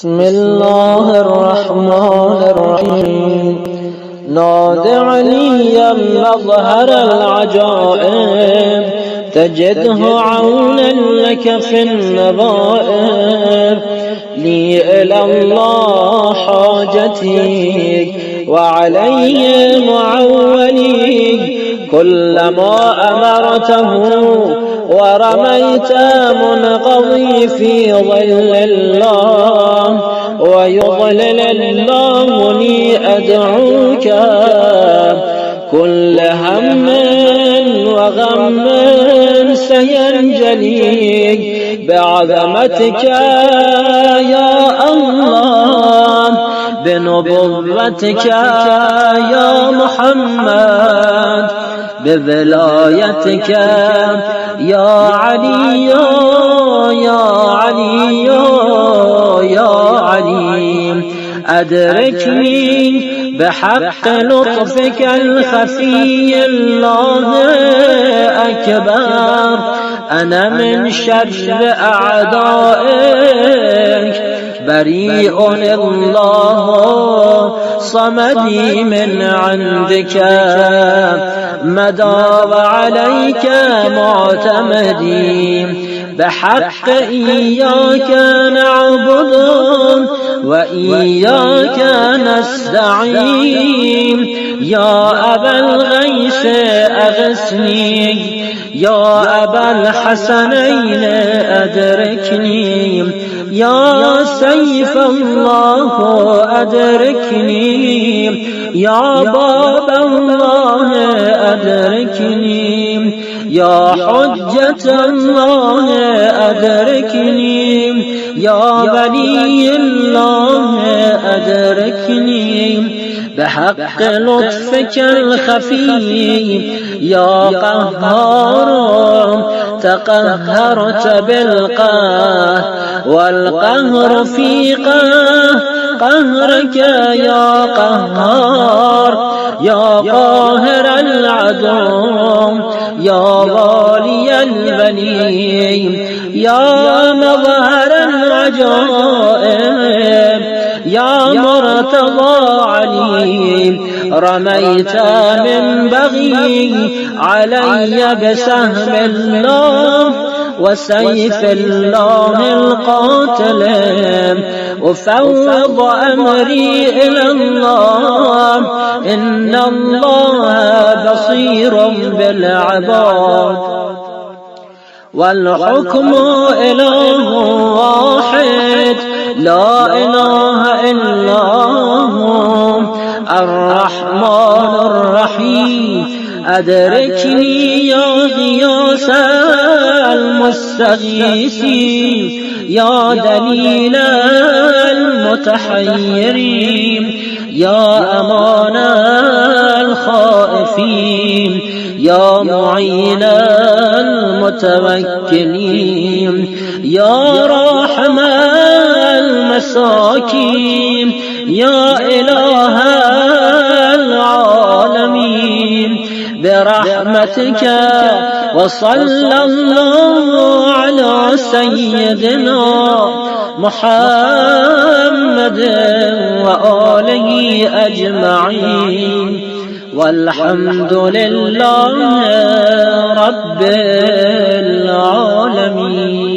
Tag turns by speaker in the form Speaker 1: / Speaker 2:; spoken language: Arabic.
Speaker 1: بسم الله الرحمن الرحيم. ناد عليا مظهر العجائب، تجده عونا لك في النظائر. لي إلى الله حاجتي وعلي معولي، كلما أمرته ورميت منقضي في ظل الله، ويضلل الله لي أدعوك. كل هم وغم سينجلي بعظمتك يا الله، بنبوتك يا محمد، بولايتك يا علي يا علي يا علي. أدركني بحق لطفك الخفي، الله أكبر. أنا من شر أعدائك بريء، الله صمدي من عندك مدى، وعليك معتمدي. بحق إياك نعبد وإياك نستعين. يا أبا الغيث أغثني، يا أبا الحسنين أدركني. يا سيف الله أدركني، يا باب الله أدركني. يا حجة الله أدركني، يا ولي الله أدركني. بحق لطفك الخفي يا قهار، تقهرت بالقهر والقهر في قهرك يا قهار. يا قاهر العدو، يا والي البنين، يا مظهر العجائب، يا مرتضى علي. رميت من بغي علي بسهم الله وسيف الله القاتل. أفوض أمري إلى الله، إن الله بصير بالعباد. والحكم إله واحد، لا إله إلا هو الرحمن الرحيم. أدركني يا غياث المستغيثين، يا دليل المتحيرين، يا أمان الخائفين، يا معين المتوكلين، يا راحم المساكين، يا إله العالمين. برحمتك وصلى الله على سيدنا محمد وآله أجمعين، والحمد لله رب العالمين.